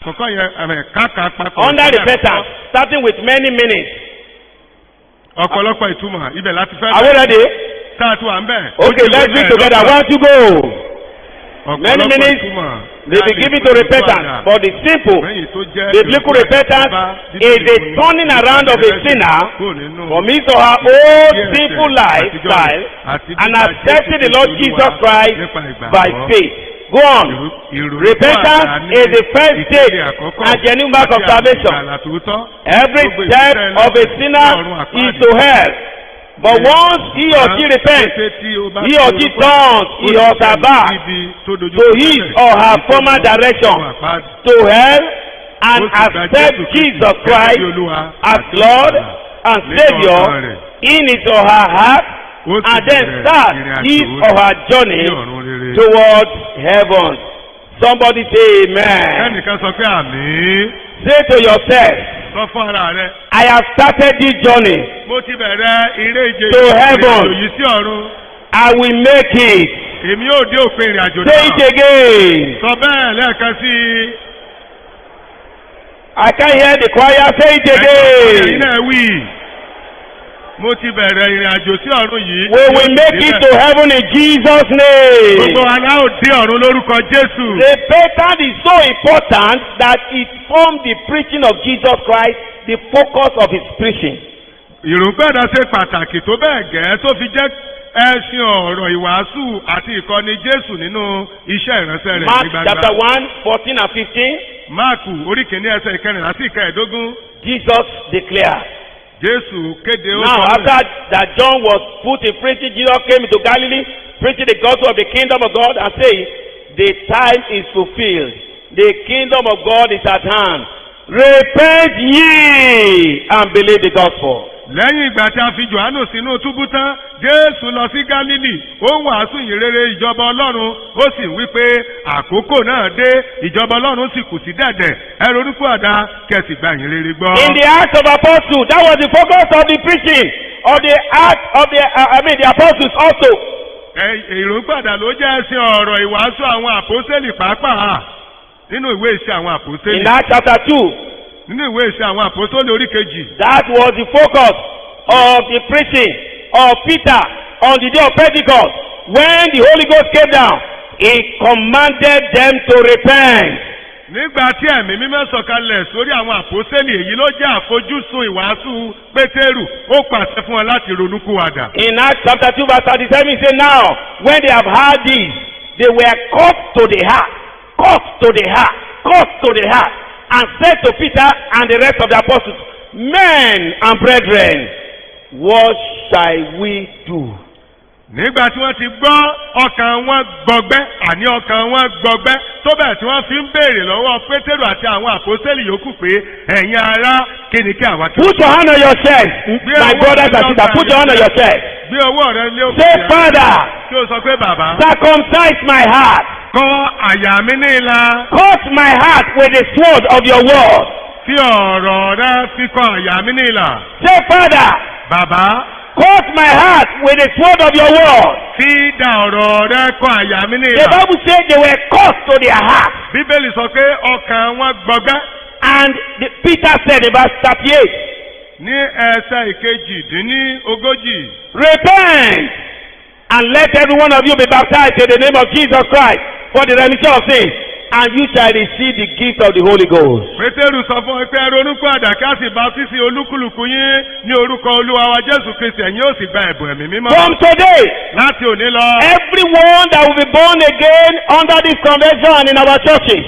Under repentance, starting with many minutes. Ọ̀pọ̀lọpọ̀ ìtumọ̀ ibẹ̀ láti fẹ́. Are we ready? Sáà tí wà ń bẹ̀. Okay, let's be together. 1 to go. Many minutes, they be given to repentance. But the simple, biblical repentance is the turning around of a sinner from his or her old sinful lifestyle and accepting the Lord Jesus Christ by faith. Go on. Repentance is the first stage and genuine mark of salvation. Every step of a sinner is to hell. But once he or she repents, he or she turns his or her back to his or her former direction to hell and accept Jesus Christ as Lord and Savior in his or her heart, and then start his or her journey towards heaven. Somebody say amen. Say to yourself, I have started this journey to heaven. I will make it. Say it again. I can hear the choir. Say it again. We will make it to heaven in Jesus' name. Repentance is so important that it formed the preaching of Jesus Christ, the focus of his preaching. Ìrúgbẹ́dá ṣe pàtàkì tó bẹ́ẹ̀ gẹ́ tó fi jẹ́ ẹṣin ọ̀rọ̀ ìwàásù àti ìkọ́ni Jésù nínú iṣẹ́ ìránṣẹ́ rẹ̀ ní gbangba. Mark chapter 1, 14 and 15. Máàkù orí kìíní ẹsẹ̀ ìkẹrìnlá sí ìkẹẹ̀dógún. Jesus declared. Jésù kéde ó. Now after that John was put in prison, Jesus came into Galilee, preaching the gospel of the kingdom of God and saying, the time is fulfilled. The kingdom of God is at hand. Repent ye and believe the gospel. Lẹ́yìn ìgbà tí a fi Jòhánù sínú túbú tán, Jésù lọ sí Gálílì, ó wàásù ìyìnrere ìjọba Ọlọ́run, ó sì wí pé àkókò náà dé, ìjọba Ọlọ́run sì kù sí dẹ̀dẹ̀, ẹ ronúpìwàdà kẹ̀sì gba ìyìnrere gbọ́. In the Acts of Apostles, that was the focus of the preaching of the Acts of the Apostles also. Ìrònúpìwàdà ló jẹ́ ẹ̀sìn ọ̀rọ̀ ìwàásù àwọn àpọ́sítélì pàápàá nínú ìwé ìṣe àwọn àpọ́sítélì. In Acts chapter 2. Nínú ìwé ìṣe àwọn àpọ́sítélì orí kejì. That was the focus of the preaching of Peter on the day of Pentecost. When the Holy Ghost came down, he commanded them to repent. Nígbà tí ẹ̀mí mímọ́ sọ̀kalẹ̀ sórí àwọn àpọ́sítélì, èyí ló jẹ́ àfojúsùn ìwàásù Pétérù, ó pàṣẹ fún wọn láti ronúpìwàdà. In Acts chapter 2 verse 37, he said, now when they have heard this, they were cut to the heart, cut to the heart, cut to the heart, and said to Peter and the rest of the apostles, men and brethren, what shall we do? Nígbà tí wọ́n ti gbọ́, ọkàn wọn gbọgbẹ́, àní ọkàn wọn gbọgbẹ́, tó bẹ́ẹ̀ tí wọ́n fi ń béèrè lọ́wọ́ Pétérù àti àwọn àpọ́sítélì yòókù pé ẹ̀yin ará kí ni kí àwa kí. Put your hand on your chest, my brothers and sisters, put your hand on your chest. Gbé ọwọ́ rẹ lé òkè. Say, Father, kí o sọ pé bàbá. circumcise my heart. Kọ́ àyà mi ní ìlà. Cut my heart with the sword of your word. Fi ọ̀rọ̀ rẹ fi kọ́ àyà mi ní ìlà. Say, Father, bàbá. cut my heart with the sword of your word. Fi dà ọ̀rọ̀ rẹ kọ́ àyà mi ní ìlà. The Bible says they were cut to their heart. Bíbélì sọ pé ọkàn wọn gbọgbẹ́. And Peter said in verse 38. Ní ẹsẹ̀ ìkejì-dín-ní-ogójì. Repent and let every one of you be baptized in the name of Jesus Christ for the remission of sins, and you shall receive the gift of the Holy Ghost. Pétérù sọ fún pé ronúpìwàdà kí a sì bátísì olúkúlùkù yín ní orúkọ Olúwa wa Jésù Kristi, ẹ̀yin yóò sì gba ẹ̀bùn ẹ̀mí mímọ́. From today, láti òní lọ, everyone that will be born again under this convention in our churches,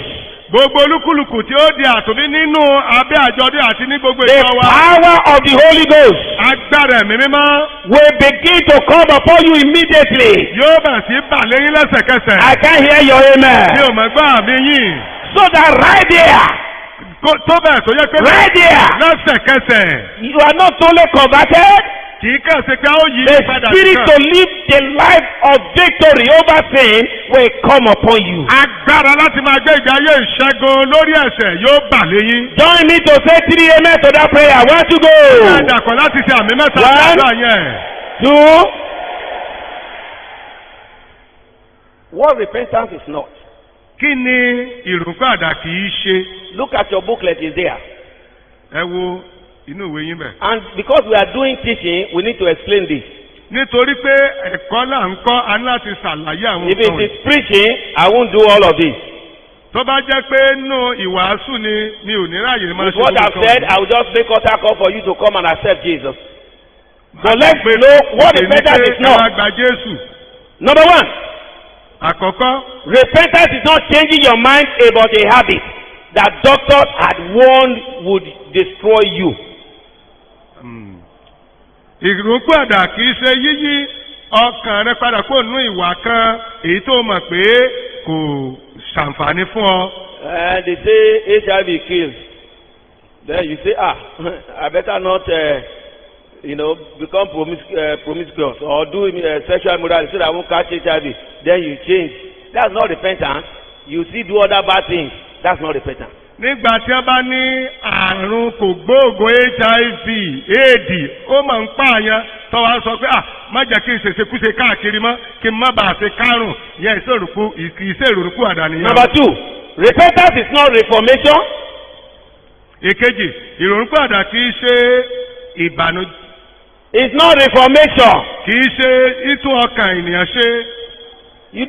gbogbo olúkúlùkù tí ó di àtúnbí nínú abẹ́ àjọ̀dún àti ní gbogbo the ìjọ wa. power of the Holy Ghost agbára ẹ̀mí mímọ́ will begin to come upon you immediately. yóò bẹ̀rẹ̀ sí bà lẹ́yìn lẹ́sẹ̀kẹsẹ̀. I can hear your amen. mi ò mọ̀ gbọ́ àmì yín. So that right there, tó bẹ̀rẹ̀ tó yẹ pé right there, lẹ́sẹ̀kẹsẹ̀. you are not only converted, kì í kàn sí pé ó yí the padà spirit to live the life of victory over sin will come upon you. agbára láti máa gbé ìgbé ayé ìṣẹ́gun lórí ẹ̀ṣẹ̀ yóò bà lẹ́yìn. Join me to say 3 amen to that prayer. Where to go? Ṣé àdàkọ̀ láti ṣe àmì mẹ́ta àdúrà yẹn? 2. What repentance is not Kí ni ìrònúpìwàdà kì í ṣe? Look at your booklet, is there. Ẹ wo inú ìwé yín bẹ̀. And because we are doing teaching, we need to explain this. Nítorí pé ẹ̀kọ́ là ń kọ́, a ní láti ṣàlàyé àwọn If nǹkan it is preaching, I won't do all of this. tó bá jẹ́ pé nínú ìwàásù ni mi ò ní ráyè máa With ṣe what I've gbogbo said, nǹkan. I will just make altar call for you to come and accept Jesus. But let's know what repentance is Ẹ not. máa gba Jésù. Number one, Àkọ́kọ́, repentance is not changing your mind about a habit that doctors had warned would destroy you. ìrònúpìwàdà kì í ṣe yíyí ọkàn rẹ padà kó nínú ìwà kan èyí tó mọ̀ pé kò ṣàǹfààní fún ọ. They say HIV kills. Then you say, I better not, become promiscuous or do sexual immorality so that I won't catch HIV. Then you change. That's not repentance. You see, do other bad things. That's not repentance. Nígbà tí wọ́n bá ní àrùn kògbóògùn HIV éèdì ó máa ń pààyàn tó wá sọ pé má jẹ́ kí n ṣèṣekúṣe káàkiri mọ́ kí n má bàa ṣe kárùn yẹn ìṣèrùkú àdánìyàn. Number two, repentance is not reformation. Èkejì, ìrònúpìwàdà kì í ṣe ìbànújẹ́. It's not reformation. Kì í ṣe ìtún ọkàn ènìyàn ṣe. You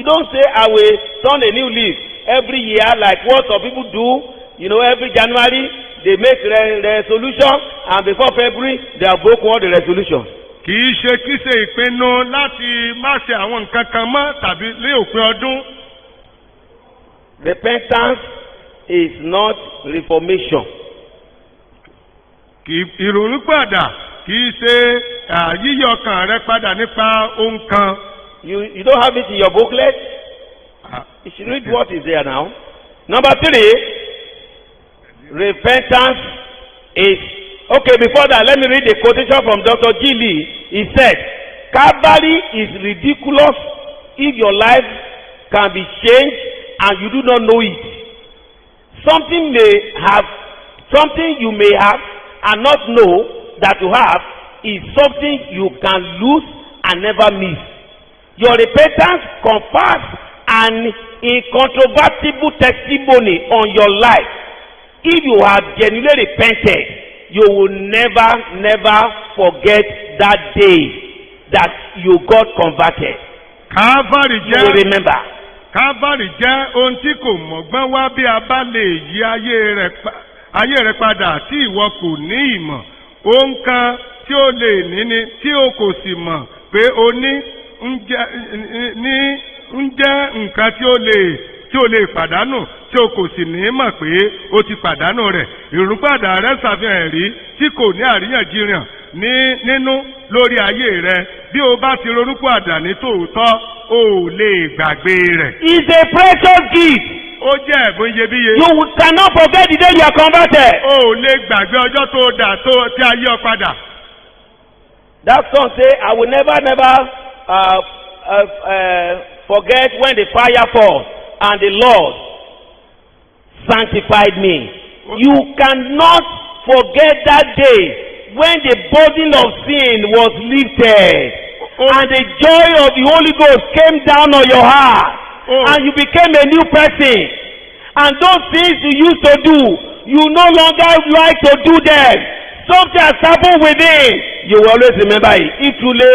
don't say I will turn a new leaf every year like what some people do. Every January they make resolution and before February they have broken all the resolutions. Kì í ṣe ìpinnu láti má ṣe àwọn nǹkan kan mọ́ tàbí lé òpin ọdún. Repentance is not reformation. Ìrònúpìwàdà kì í ṣe yíyí ọkàn rẹ padà nípa ohun kan. You don't have it in your booklet? You should read what is there now. Number three, repentance is... Okay, before that, let me read a quotation from Dr. G. Lee. He said, Calvary is ridiculous if your life can be changed and you do not know it. Something you may have and not know that you have is something you can lose and never miss. Your repentance confers an incontrovertible testimony on your life. If you have genuinely repented, you will never forget that day that you got converted. Calvary You will remember. Calvary jẹ́ ohun tí kò mọ̀gbọ́n wá bí a bá lè yí ayé rẹ padà tí ìwọ kò ní ìmọ̀. Ohun kan tí ó lè níní tí o kò sì mọ̀ pé o ní ń jẹ́ nǹkan tí o lè pàdánù tí o kò sì ní mọ̀ pé o ti pàdánù rẹ̀. Ìrònúpìwàdà rẹ ṣàfihàn ẹ̀rí tí kò ní àríyànjiyàn nínú lórí ayé rẹ. Bí o bá ti ronúpìwàdà ní tòótọ́, o ò lè gbàgbé rẹ̀. It's a precious gift. Ó jẹ́ ẹ̀bùn iyebíye. You cannot forget the day you are converted. O ò lè gbàgbé ọjọ́ tó dà tí a yí ọ padà. That song say, I will never forget when the fire falls and the Lord sanctified me. You cannot forget that day when the burden of sin was lifted and the joy of the Holy Ghost came down on your heart and you became a new person. And those things you used to do, you no longer like to do them. Something has happened within. You will always remember it. If truly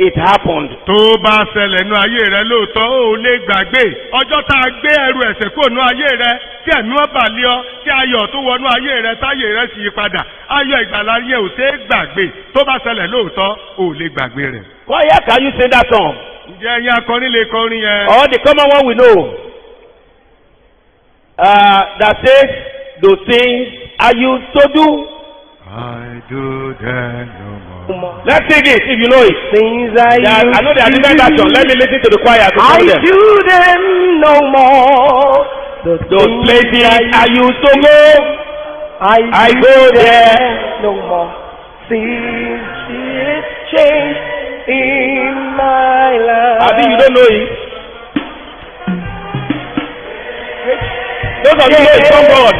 it happened. Tó bá ṣẹlẹ̀ nú ayé rẹ lóòótọ́, ó lè gbàgbé. Ọjọ́ tá a gbé ẹrù ẹ̀ṣẹ̀ kúrò nú ayé rẹ, tí ẹ̀mí wọn bà lé ọ, tí ayọ̀ tó wọnú ayé rẹ, táyé rẹ sì yí padà. Ayọ̀ ìgbàlà yẹn ò ṣeé gbàgbé. Tó bá ṣẹlẹ̀ lóòótọ́, ó lè gbàgbé rẹ̀. Why can you sing that song? Ǹjẹ́ ẹ̀yin akọrin lè kọrin yẹn? Or the common one we know. That says, those things I used to do. I do them no more. Let's sing it if you know it. Things I know they are different version. Let me listen to the choir. I do them no more. Those places I used to go. I go there no more. Things is changed in my life. I think you don't know it. Those of you know it, come God.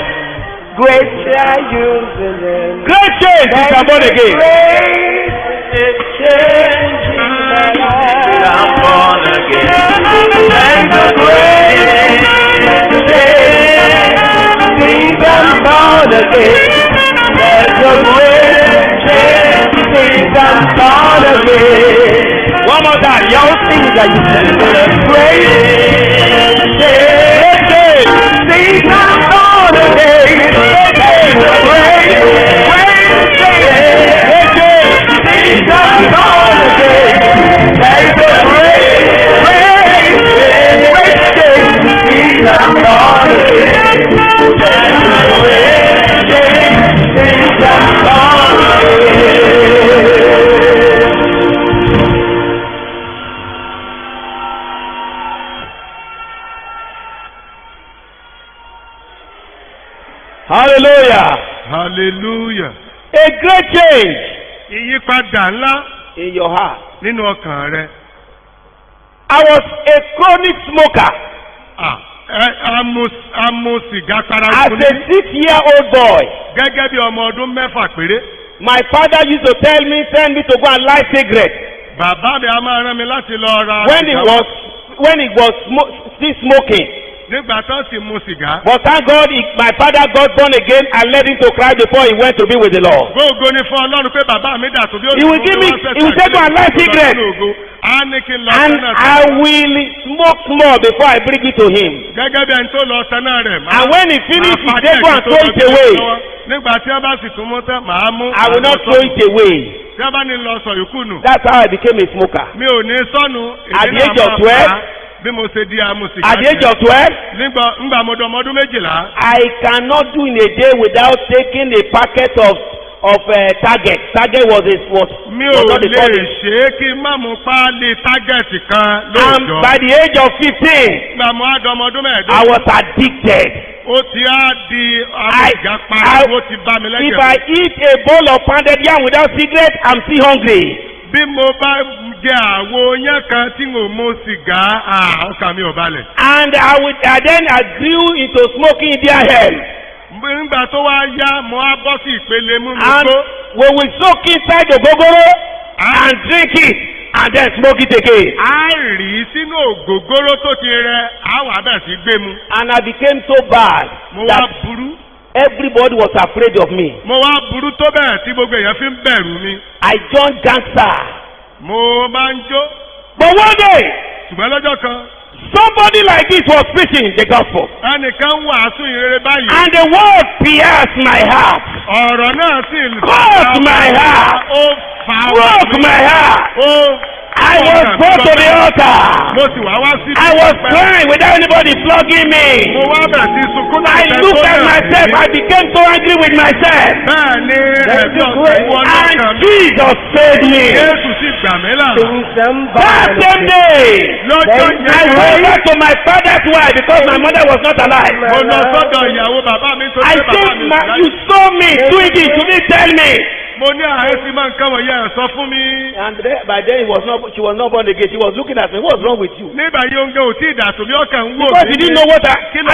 Great are you, the Great change is born again. Great change in my life. I'm born again. And the great again. One more time. Y'all sing that you celebrate. Great day. Sing that all the day. Great day. Sing that all the day. There's a great day. Sing that all the day. There's a great day. Sing that all the day. Hallelujah. hallelujah. A great change ìyípadà ńlá in your heart. nínú ọkàn rẹ. I was a chronic smoker. a mu sìgá As paraku a 6-year-old boy, gẹ́gẹ́ bí ọmọ ọdún mẹ́fà péré. my father used to send me to go and light cigarette. Bàbá mi a máa rán mi láti lọ ra When he was still smoking. nígbà tán sì mu sìgá. But thank God, my father got born again and led him to Christ before he went to be with the Lord. Gbogbo ni fún Ọlọ́run pé bàbá mi dà tó bí ó He will give me, he will take my life secret. A ní kí n lọ And sẹ́nà I will smoke more before I bring it to him. gẹ́gẹ́ bí ẹni tó lọ sẹ́nà rẹ̀. And when he finishes, he take go and throw it away. Nígbà tí wọ́n bá sì tún mú tán, màá mú. I will not throw it away. Tí wọ́n bá ní lọ sọ yòókù nù. That's how I became a smoker. Mi ò ní sọnù. At the age of 12. Bí mo ṣe di amúsìgá. At the age of 12. Ngbà mo dọmọ ọdún 12. I cannot do in a day without taking a packet of Target. Target was mi ò not the lè ṣe é kí n má mú páálí Target kan lóòjọ́. And by the age of 15. Ngbà mo á dọmọ ọdún 15. I was addicted. Ó ti á di amúsìgá parí, ó ti bá mi lẹ́jẹ̀. If I eat a bowl of pounded yam without cigarette, I'm still hungry. Bí mo bá jẹ àwo yẹn kan tí mo mú sìgá, ọkàn mi ò balẹ̀. And then I grew into smoking Indian hemp. Nígbà tó wá yá, mo á bọ́ sí ìpele mú mi And tó. we will soak inside the gogoro and drink it and then smoke it again. A rí sínú ògógóró tó ti rẹ, a wà bẹ̀ sí gbé mu. And I became so bad Mo wá that burú. everybody was afraid of me. Mo wá burú tó bẹ́ẹ̀ tí gbogbo èèyàn fi ń bẹ̀rù mi. I joined gangster. Mo máa ń jó. But one day, Ṣùgbọ́n lọ́jọ́ kan, somebody like this was preaching the gospel. ẹnìkan wàásù ìrere báyìí. And the word pierced my heart. Ọ̀rọ̀ náà sì Caught my heart. Ó fà á. Broke my heart. Ó I was brought to the altar. Mo sì wá sí. I was crying without anybody flogging me. Mo wá bẹ̀rẹ̀ sí sunkún náà. I looked at myself. I became so angry with myself. Bẹ́ẹ̀ ni ẹ̀bí ọ̀sẹ̀ ìwọ náà kàn And mí. Jesus saved me. Jésù sì gbà mí là. That same day, Lọ́jọ́ I yẹn. went back to my father's wife because my mother was not alive. Mo lọ sọ́dọ̀ ìyàwó bàbá mi tó I ṣe bàbá mi. said, you saw me doing this. You didn't tell me. Mo ní àhẹ́sí máa ń kán wọ̀nyí ẹ̀ sọ fún mi. And by then she was not born again. She was looking at me. What's wrong with you? Nígbà yóò ń gé òtí ìdàtò bí ọkàn ń wò mí. Because you didn't know what I said.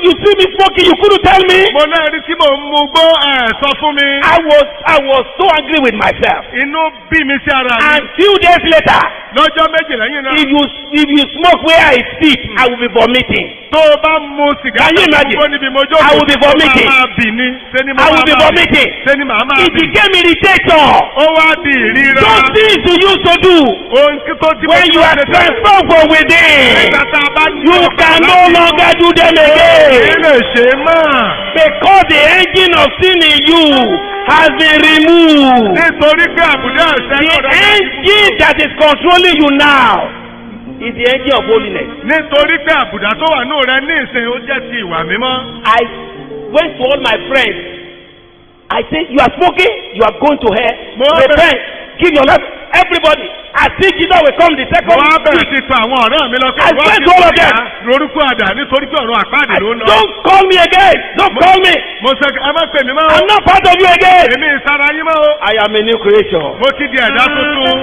You see me smoking. You couldn't tell me. Mo náà rí tí mò ń mu gbó sọ fún mi. I was so angry with myself. Inú bí mi sí ara mi. And few days later, Lọ́jọ́ méjì lẹ́yìn náà. if you smoke where I sit, I will be vomiting. Tó o bá mu sìgá Can you imagine? tó níbi mo jókòó. I will be vomiting. Mo máa bì ní. I will be vomiting. Ṣé ni màá máa It bì? became irritation. Ó wá di ìríra. Those things you used to do Ohun tó ti when you are transformed from within, Nígbà tá a bá ní. you can no longer do them again. Kì í lè ṣe é mọ́. Because the engine of sin in you has been removed. Nítorí pé àbùdá ẹ̀ṣẹ̀ The náà rẹ̀. engine that is controlling you now is the engine of holiness. Nítorí pé àbùdá tó wà nù rẹ ní ìsìn ó jẹ́ ti ìwà mímọ́. I went to all my friends. I said, you are smoking, you are going to hell. Repent, give your life. Everybody, I think Jesus will come the second Mo wá bẹ̀rẹ̀ week. sí pa àwọn ọ̀rẹ́ mi lọ. I went to all of them. Lórúkọ àdá nítorí pé ọ̀run àpáàdé ló ń lọ. Don't call me again. Don't call me. Mo sọ ẹ má pè mí mọ́. I'm not part of you again. Èmi ìsara yín mọ́ o. I am a new creation. Mo ti di ẹ̀dá tuntun.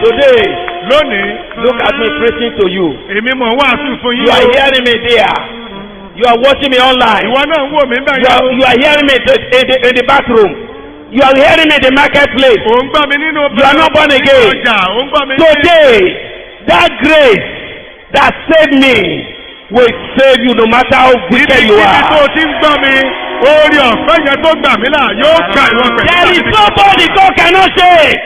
Today, Lónìí. look at me preaching to you. Èmi mọ̀ ń wàásù fún yín. You are hearing me there. You are watching me online. Ìwọ náà ń wò mí bẹ́ẹ̀ yẹn. You are hearing me in the bathroom. You are hearing me in the marketplace. Ò ń gbọ́ mi nínú You are not born again. ọjà. Ò ń gbọ́ mi. Today, that grace that saved me will save you no matter how wicked you Ibi tó are. ti ń gbọ́ mi, orí ọ̀fẹ́ yẹn tó gbà mí là yóò gbà ìwọ pẹ̀lú. There is nobody God cannot save.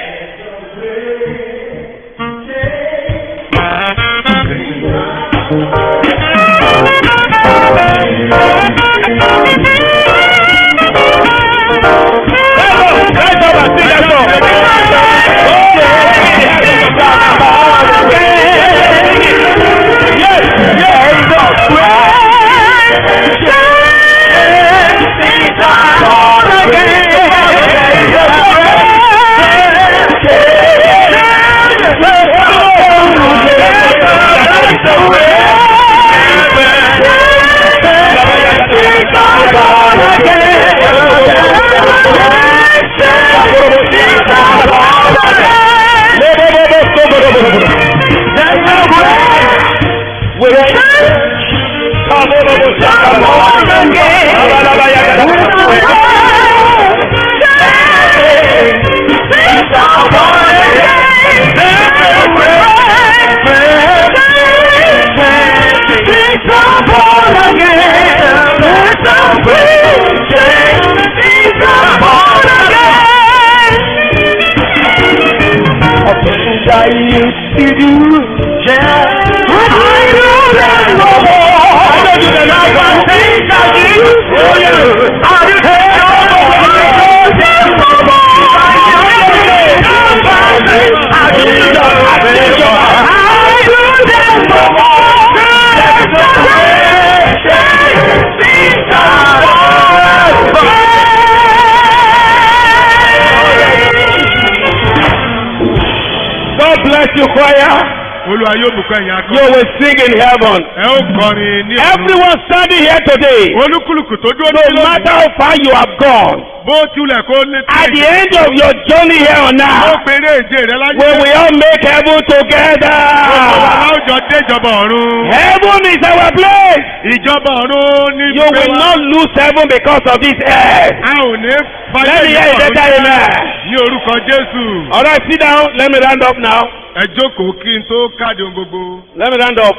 bless you, choir. Olúwa yóò bùkún ẹ̀yin akọ. You will sing in heaven. Ẹ ó kọrin ní ọ̀run. Everyone standing here today, Olúkúlùkù tó dúró no ní matter how far you have gone, bó tilẹ̀ kó ní at the end of your journey here on ó earth, péré èjè rẹ láyé. we will all make heaven together. Gbogbo aláwùjọ dé ìjọba ọ̀run. Heaven is our place. Ìjọba ọ̀run ní You will not lose heaven because of this earth. A ò ní fàyè Let me hear a better amen. ní orúkọ Jésù. All right, sit down. Let me round up now. Ẹ jókòó kí n tó káàdì ohun gbogbo. Let me round up.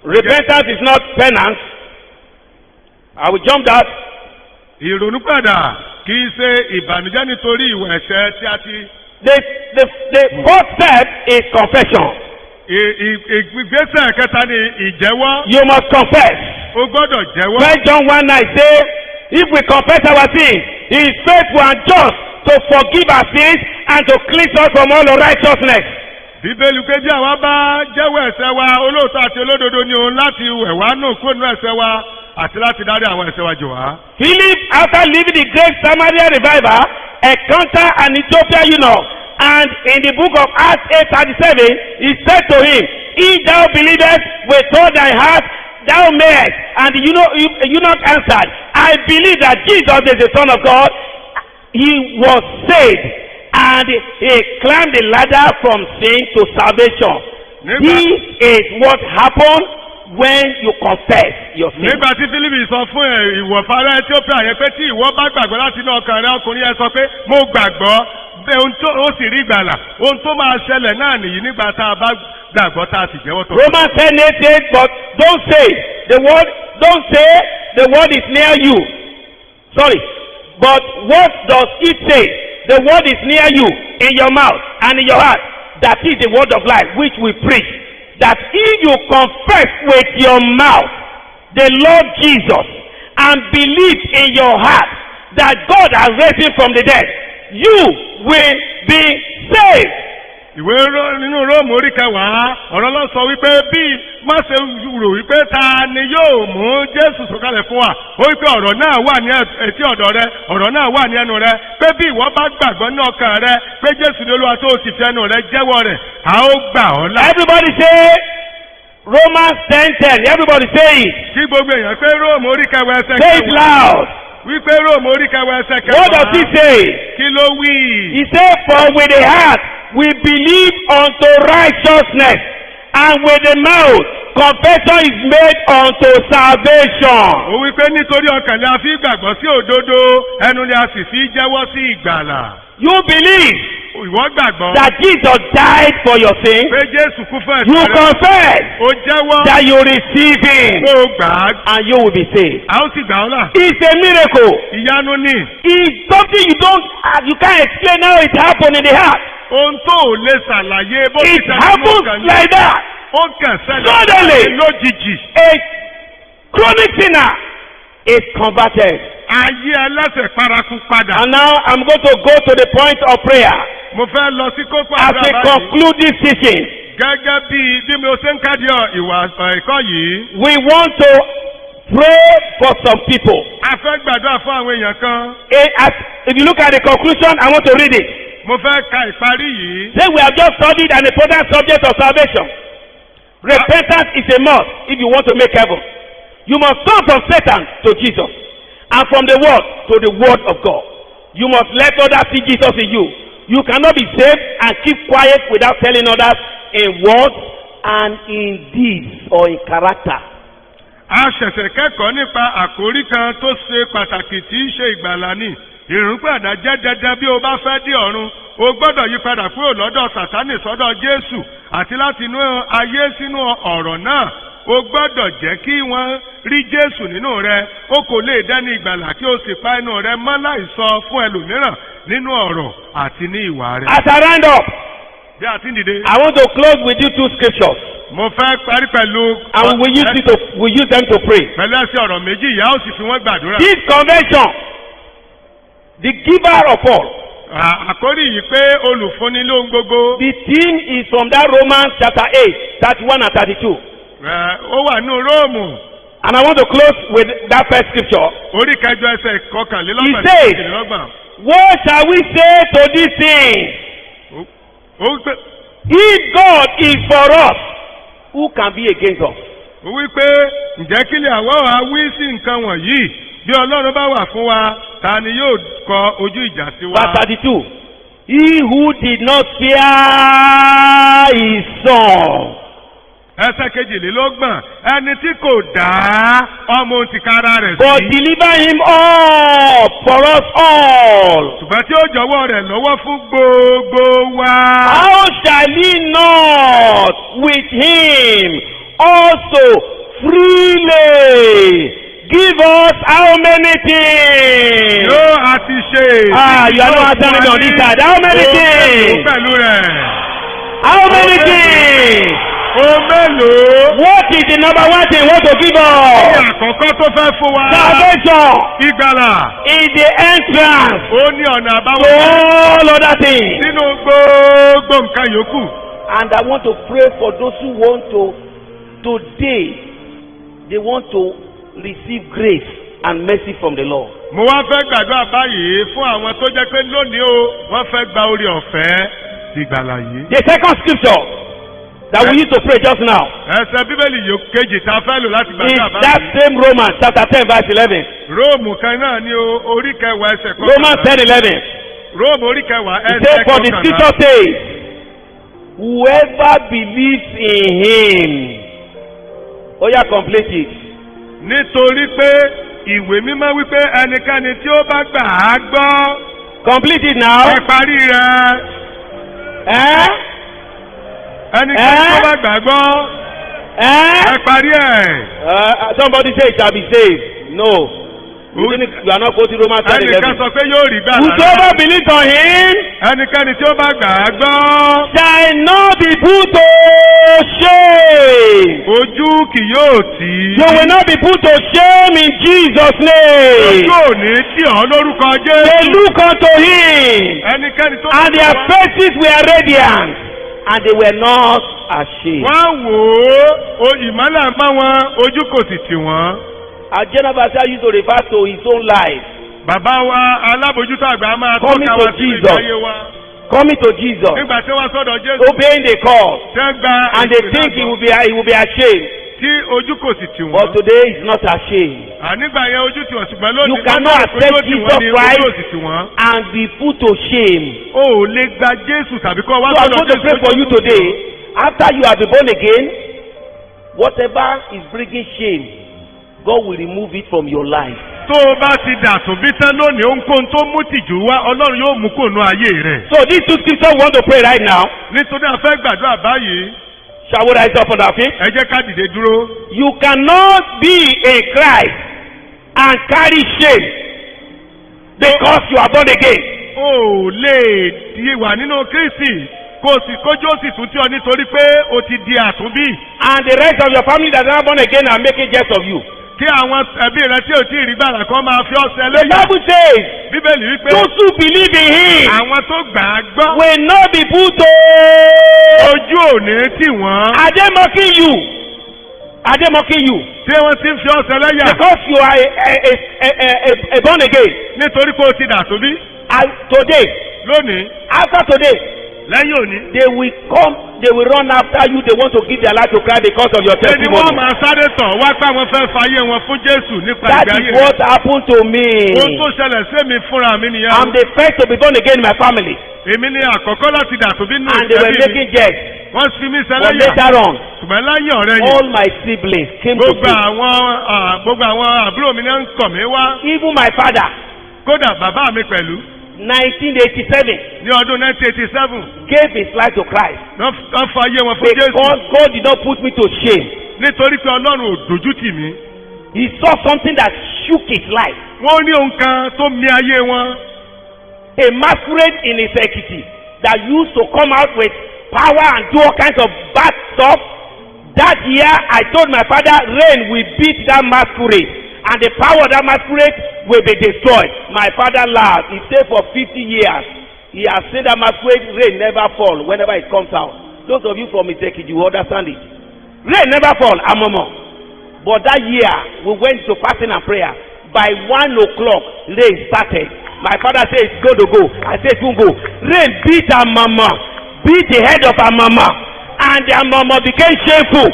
Repentance is not penance. I will jump that. Ìrònúpìwàdà kì í ṣe ìbànújẹ́ nítorí ìwà ẹ̀ṣẹ̀ tí a ti. The first step is confession. Ìgbésẹ̀ kẹta ni ìjẹ́wọ́. You must confess. O gbọ́dọ̀ jẹ́wọ́. When John 1:9 say, if we confess our sins, he is faithful and just to forgive our sins and to cleanse us from all unrighteousness. Bíbélì pé bí àwa bá jẹ́wọ́ ẹ̀ṣẹ̀ wa olóòótọ́ àti olódodo ni òun láti wẹ̀ wá nù kúrò nínú ẹ̀ṣẹ̀ wa àti láti dárí àwọn ẹ̀ṣẹ̀ wa jì wá. Philip, after leaving the great Samaria revival, encountered an Ethiopian eunuch, and in the book of Acts 8:37, he said to him, "If thou believest with all thy heart, thou mayest." And the eunuch answered, "I believe that Jesus is the Son of God." He was saved, and he climbed the ladder from sin to salvation. This is what happened when you confess your sin. Nígbà tí Fílípì sọ fún ìwọ̀fà ará Ethiopia yẹn pé tí ìwọ bá gbàgbọ́ láti inú ọkàn rẹ, ọkùnrin yẹn sọ pé mo gbàgbọ́ bẹ́ẹ̀ ohun tó ó sì rí ìgbàlà ohun tó máa ṣẹlẹ̀ náà nìyí nígbà tá a bá gbàgbọ́ tá a sì jẹ́wọ́ tó. Romans 10:8, but don't say the word is near you. Sorry, but what does it say? The word is near you, in your mouth and in your heart. That is the word of life which we preach. That if you confess with your mouth the Lord Jesus and believe in your heart that God has raised him from the dead, you will be saved. Ìwé nínú Róòmù orí kẹwàá ọ̀rọ̀ ló sọ wípé bí má ṣe rò wípé ta ni yóò mú Jésù sọ̀kalẹ̀ fún wa ó wípé ọ̀rọ̀ náà wà ní etí ọ̀dọ̀ rẹ ọ̀rọ̀ náà wà ní ẹnu rẹ pé bí ìwọ bá gbàgbọ́ ní ọkàn rẹ pé Jésù ni Olúwa tó ti fi ẹnu rẹ jẹ́wọ́ rẹ̀ a ó gbà ọ́ là. Everybody say Romans 10:10. Everybody say it. Kí gbogbo èèyàn pé Róòmù orí kẹwàá ẹsẹ̀ Say it loud. Wípé Róòmù orí kẹwàá ẹsẹ̀ kẹwàá. What does he say? Kí ló wí? He said, "For with the heart we believe unto righteousness, and with the mouth confession is made unto salvation." Ó wí pé nítorí ọkàn ni a fi gbàgbọ́ sí òdodo, ẹnu ni a sì fi jẹ́wọ́ sí ìgbàlà. You believe Ìwọ gbàgbọ́. that Jesus died for your sins. Pé Jésù kú fún ẹ̀ṣẹ̀ You rẹ. confess Ó jẹ́wọ́. that you receive him, Ó gbà á. and you will be saved. A ó sì gbà ọ́ là. It's a miracle. Ìyanu ni. It's something you can't explain how it happened in the heart. Ohun tó ò lè ṣàlàyé bó ti It tẹ̀lé happens ọkàn ni. like that. Ó kàn Suddenly. ṣẹlẹ̀ lójijì. A chronic sinner is converted. Ayé ẹlẹ́ṣẹ̀ paraku padà. And now I'm going to go to the point of prayer. Mo fẹ́ lọ sí kókó As we àdúrà báyìí. conclude this teaching, Gẹ́gẹ́ bí mo ṣe ń kádìí ìwà ẹ̀kọ́ yìí. we want to pray for some people. A fẹ́ gbàdúrà fún àwọn èèyàn kan. If you look at the conclusion, I want to read it. Mo fẹ́ ka ìparí yìí. Say we have just studied an important subject of salvation. Repentance is a must if you want to make heaven. You must turn from Satan to Jesus, and from the world to the word of God. You must let others see Jesus in you. You cannot be saved and keep quiet without telling others in words and in deeds or in character. A ṣẹ̀ṣẹ̀ kẹ́kọ̀ọ́ nípa àkórí kan tó ṣe pàtàkì tí í ṣe ìgbàlà ni. Ìrúpadà jẹ́ dandan bí o bá fẹ́ dé ọ̀run. O gbọ́dọ̀ yí padà kúrò lọ́dọ̀ Sátánì sọ́dọ̀ Jésù àti láti inú ayé sínú ọ̀rọ̀ náà. O gbọ́dọ̀ jẹ́ kí wọ́n rí Jésù nínú rẹ. O kò lè dẹ́ni ìgbàlà kí o sì pa inú rẹ mọ́ láì sọ fún ẹlòmíràn nínú ọ̀rọ̀ àti ní ìwà rẹ. As I round up, Bí a ti ń dìde. I want to close with you two scriptures, Mo fẹ́ parí pẹ̀lú. and we use them to pray. Pẹ̀lú ẹsẹ̀ ọ̀rọ̀ méjì, ìyá ó sì fi wọ́n gbàdúrà. This convention, the giver of all, Àkórí yìí pé olùfúnni lóhun gbogbo. the theme is from that Romans chapter 8, 31 and 32. Ó wà nínú Róòmù. And I want to close with that first scripture. Orí kẹjọ ẹsẹ̀ kọkànlélọ́gbọ̀n. He says, kejìlélọ́gbọ̀n. What shall we say to these things? Ó wípé If God is for us, who can be against us? Ó wí pé ǹjẹ́ kí lè àwọ̀ wa wí sí nǹkan wọ̀nyí? Bí Ọlọ́run bá wà fún wa, ta ni yóò kọ ojú ìjà sí wa? Verse 32. He who did not spare his son. Ẹsẹ̀ kejìlélọ́gbọ̀n, ẹni tí kò dá ọmọ tìkára rẹ̀ But sí. deliver him up for us all. Ṣùgbọ́n tí ó jọ̀wọ́ rẹ̀ lọ́wọ́ fún gbogbo wa. How shall he not with him also freely give us how many things? Yóò àti ṣe. You are not answering me on this side. How many things? Pẹ̀lú rẹ̀. How many things? Ó mélòó? What is the number one thing want to give Ní us? àkọ́kọ́ tó fẹ́ fún wa. Salvation Ìgbàlà. is the entrance Ó ní ọ̀nà to àbáwọ̀. all other things. Nínú gbogbo nǹkan yòókù. And I want to pray for those who want to, today, they want to receive grace and mercy from the Lord. Mo wá fẹ́ gbàdúrà báyìí fún àwọn tó jẹ́ pé lónìí o, wọ́n fẹ́ gba orí ọ̀fẹ́ ìgbàlà yìí. The second scripture that we used to pray just now Ẹsẹ̀ Bíbélì yòó kejì tá a fẹ́ lò láti is gbàdúrà that báyìí. same Romans chapter 10 verse 11. Róòmù kan náà ní orí kẹwàá ẹsẹ̀ kọkànlá. Romans 10:11. Róòmù orí kẹwàá It ẹsẹ̀ says, for the kọkànlá. scripture says, whoever believes in him. Oh yeah, complete it. Nítorí pé ìwé mímọ́ wípé ẹnikẹ́ni tí ó bá gbà á gbọ́. Complete it now. Ẹ parí rẹ̀. Ẹnikẹ́ni tí ó bá gbà á gbọ́. Ẹ parí ẹ̀. Somebody say it shall be saved. No. You are not quoting Romans 10:11. Ẹnìkan sọ pé yóò rí gbà Whosoever believes on him ẹnikẹ́ni tí ó bá gbà á gbọ́. shall not be put to shame. Ojú kì yóò tì í. You will not be put to shame in Jesus' name. Ojú ò ní tì ọ́ lórúkọ They Jésù. look unto him, Ẹnikẹ́ni tó and their faces were radiant, and they were not ashamed. wọ́n wò ó, ìmọ́lẹ̀ mọ́ wọn, ojú kò sì tì wọ́n. Our general pastor used to refer to his own life. Bàbá wa alábòjútó àgbà máa Coming tọ́ka to wa sí Jesus. ìgbáyé wa. Coming to Jesus, Nígbà tí wọ́n sọ́dọ̀ Jésù, obeying the call, tẹ́ gba and they think he will be ashamed. tí ojú kò sì tì But wọ́n. today he's not ashamed. Nígbà yẹn ojú tì wọ́n ṣùgbọ́n lónìí You cannot wọ́n accept ojú tì wọ́n ní Jesus Christ ojú ò sì tì wọ́n. and be put to shame. O ò lè gba Jésù tàbí kọ́ wá So I'm sọ́dọ̀ going to pray for you today. After you have been born again, whatever is bringing shame, God will remove it from your life. Tó o bá ti dàtún bí tán lónìí, ohunkóhun tó mú tìjú wá, Ọlọ́run yóò mú kó nu ayé rẹ̀. So these two scriptures we want to pray right now. Nítorí a fẹ́ gbàdúrà báyìí, Shall we rise up on our feet? ẹ jẹ́ ká dìde dúró. You cannot be in Christ and carry shame because you are born again. O ò lè di wà nínú Kristi kójú ó sì tún tí ọ nítorí pé o ti di àtúnbí. And the rest of your family that are not born again are making jest of you. Kí àwọn ẹbí rẹ tí ò tí ì rí gbàrà kan máa fi ọ̀sẹ̀ The lẹ́yìn. Bible says, Bíbélì wípé those who believe in him àwọn tó gbà á gbọ́ will not be put to. ojú ò ní tì wọ́n. Are they mocking you? Are they mocking you? Tí wọ́n ti ń fi ọ̀sẹ̀ lẹ́yà Because you are a born again. nítorí pé o ti dàtúnbí. And today, Lónìí, after today, lẹ́yìn òní. they will run after you. They want to give their life to Christ because of your Ẹni wọ́n testimony. máa sáré tàn wá pé àwọn fẹ́ fàyè wọn fún Jésù nípa That ìgbé is ayé what rẹ̀. happened to me. Ohun tó ṣẹlẹ̀ sí mi fúnra mi nìyẹn. I'm the first to be born again in my family. Èmi ni àkọ́kọ́ láti dàtúnbí nù And they were ìṣẹ́bí mi. making jest. Wọ́n fi mí But sẹ́lẹ̀yà. later on, Ṣùgbọ́n lẹ́yìn ọ̀rẹ́ yìí. all my siblings came to Gbogbo faith. àwọn àbúrò mi náà ń kọ̀ mí wá. Even my father, Kódà bàbá mi pẹ̀lú 1987, ní ọdún 1987 gave his life to Christ. wọ́n fa ayé wọn fún Jésù. Because God did not put me to shame. Nítorí pé Ọlọ́run ò dojú tì mí. He saw something that shook his life. Wọ́n ní ohun kan tó mì ayé wọn. A masquerade in his equity that used to come out with power and do all kinds of bad stuff. That year, I told my father, rain will beat that masquerade. And the power of that masquerade will be destroyed. My father laughed. He said for 50 years, he has seen that masquerade, rain never fall whenever it comes out. Those of you from Isekiji, you understand it. Rain never fall, amomo. But that year, we went to fasting and prayer. By 1 o'clock, rain started. My father said it's going to go. I said it won't go. Rain beat our mama. beat the head of her mama, and their mama became shameful.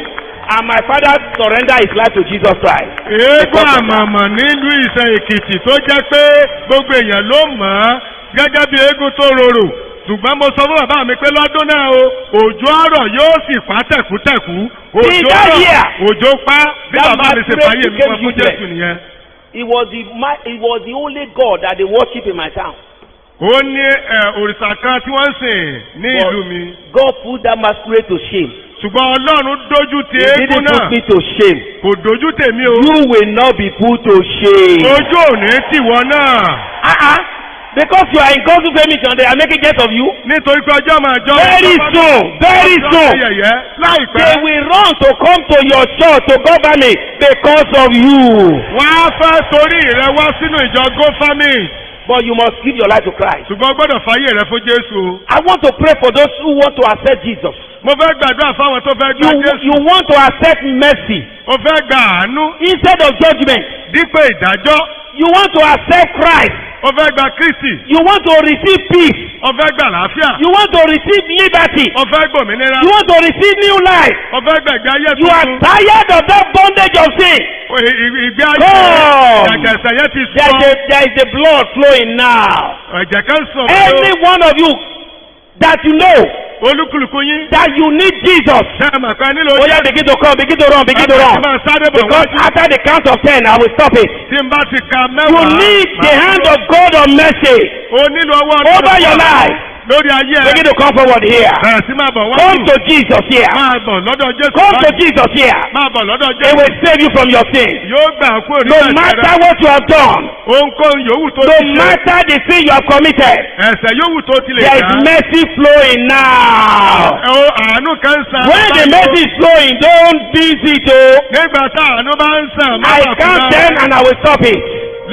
And my father surrendered his life to Jesus Christ. Eégún àmọ̀mọ̀ nílùú Ìṣẹ́ Èkìtì tó jẹ́ pé gbogbo èèyàn ló mọ̀ ọ́ gẹ́gẹ́ bí eégún tó rorò. Ṣùgbọ́n mo sọ fún bàbá mi pé lọ́dún náà o, òjò àrọ̀ yóò sì pa tẹ̀kútẹ̀kú. Òjò rọ̀, òjò pa bí bàbá mi ṣe fàyè mi wọ́n fún Jésù nìyẹn. It was the only God that they worship in my town. Ó ní òrìṣà kan tí wọ́n ń sìn ní ìlú mi. God put that masquerade to shame. Ṣùgbọ́n Ọlọ́run dojú ti He eégún didn't náà. put me to shame. Kò dojú tèmi o. You will not be put to shame. Ojú ò ní tìwọ náà. Because you are in God's permission, they are making jest of you. Nítorí pé ọjọ́ máa jọ. Very soon, very soon. Láìpẹ́. They will run to come to your church to cover me because of you. Wọ́n á fẹ́ torí rẹ wá sínú ìjọ GoFundMe. But you must give your life to Christ. Ṣùgbọ́n gbọ́dọ̀ fàyè rẹ fún Jésù. I want to pray for those who want to accept Jesus. Mo fẹ́ gbàdúrà fáwọn tó fẹ́ gba Jésù. You want to accept mercy. O fẹ́ gba àánú. Instead of judgment. Dípò ìdájọ́. You want to accept Christ. O fẹ́ gba Kristi. You want to receive peace. O fẹ́ gba àlàáfíà. You want to receive liberty. O fẹ́ gbòmìnira. You want to receive new life. O fẹ́ gbẹ̀gbẹ̀ ayé tuntun. You are tired of that bondage of sin. Ìgbé ayé ìjàgẹ̀sẹ̀ yẹn ti sọ. There is the blood flowing now. Ẹ̀jẹ̀ kan sọ. Any one of you that you know. Olúkúlùkù yín. That you need Jesus. Sẹ́ẹ̀mà kan nílò. Oh yeah, begin to come, begin to run, begin to run. Because after the count of 10, I will stop it. Tí n bá ti ka mẹ́wàá. You need the hand of God of mercy. O nílò ọwọ́ Ọlọ́run. Over your life. Lórí ayé ẹ. Begin to come forward here. Bẹ̀rẹ̀ sí máa bọ̀ wá. Come to Jesus here. Máa bọ̀ lọ́dọ̀ Jésù. Come to Jesus here. Máa bọ̀ lọ́dọ̀ Jésù. He will save you from your sin. Yóò gbà kúrò nínú No ẹ̀ṣẹ̀ rẹ. matter what you have done. Ohunkóhun yòówù tó No ti ṣe. matter the sin you have committed. Ẹ̀ṣẹ̀ yòówù tó ti lè There dá. is mercy flowing now. Àánú kan sàn. When the mercy is flowing, don't miss it o. Nígbà tá àánú bá ń sàn. I count 10 and I will stop it.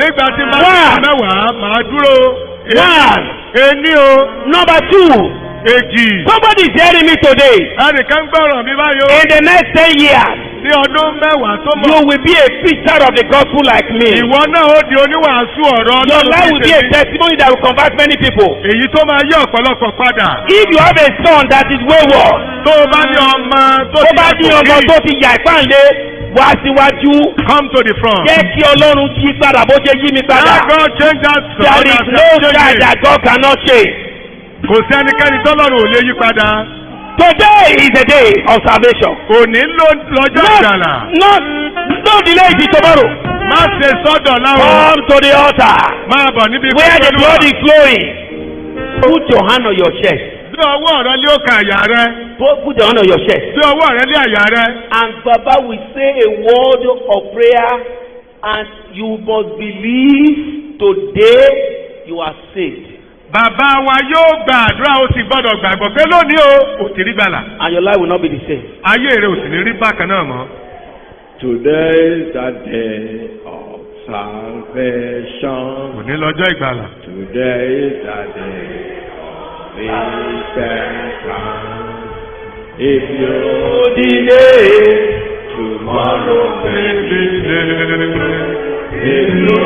Nígbà tí máa ń mẹ́wàá, màá dúró. 1. Ení o. Number 2. Èjì. Somebody is hearing me today. Ẹnìkan gbọ́ràn mi báyọ̀. In the next 10 years. Ní ọdún mẹ́wàá tó mọ̀. You will be a preacher of the gospel like me. Ìwọ náà ó di oníwàásù ọ̀rọ̀ Ọlọ́run. Your life will be a testimony that will convert many people. Èyí tó máa yí ọ̀pọ̀lọpọ̀ padà. If you have a son that is wayward. Tó o bá ní ọmọ tó ti tó bá ní ọmọ tó ti yà ìpàǹlé wá síwájú. Come to the front. Jẹ́ kí Ọlọ́run yí padà bó ṣe yí mi padà. Let God change that son. There is no child that God cannot change. Kò sí ẹnikẹ́ni tọ́lọ́run ò lè yí padà. Today is the day of salvation. Òní lọ́jọ́ ìgbàlà. No delay till tomorrow. Má ṣe sọ́dọ̀ láwọn. Come to the altar. Máa bọ̀ níbi ìfẹ́ Where the blood is flowing. Put your hand on your chest. Bí ọwọ́ rẹ lé òkè àyà rẹ. Put your hand on your chest. Bí ọwọ́ rẹ lé àyà rẹ. And Baba will say a word of prayer and you must believe today you are saved. Bàbá wa yóò gba àdúrà ó sì gbọ́dọ̀ gbàgbọ́ pé lónìí o ò ti rí gbàlà. And your life will not be the same. Ayé rẹ ò sì ní rí bákan náà mọ́. Today is the day of salvation. Òní lọ́jọ́ ìgbàlà. Today is the day of repentance. If you delay, tomorrow may be late. If you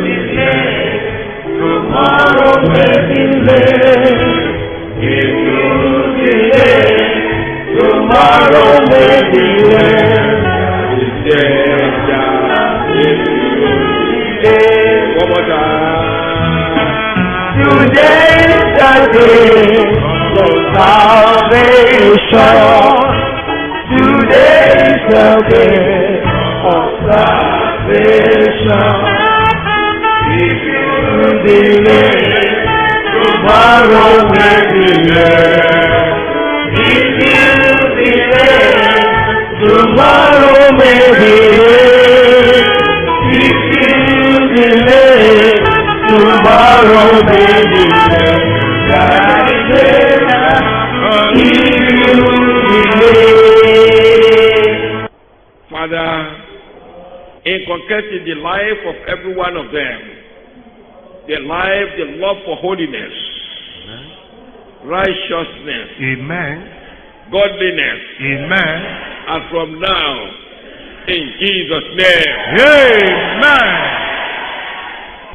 delay, tomorrow may be late. If you delay, tomorrow may be late. One more time. Today is the day of salvation. Today is the day of salvation. If you delay, tomorrow may be late. If you delay, tomorrow may be late. If you delay, tomorrow may be late. If you delay. Father, inculcate in the life of every one of them, the life, the love for holiness, righteousness, Amen. godliness, Amen. and from now, in Jesus' name. Amen.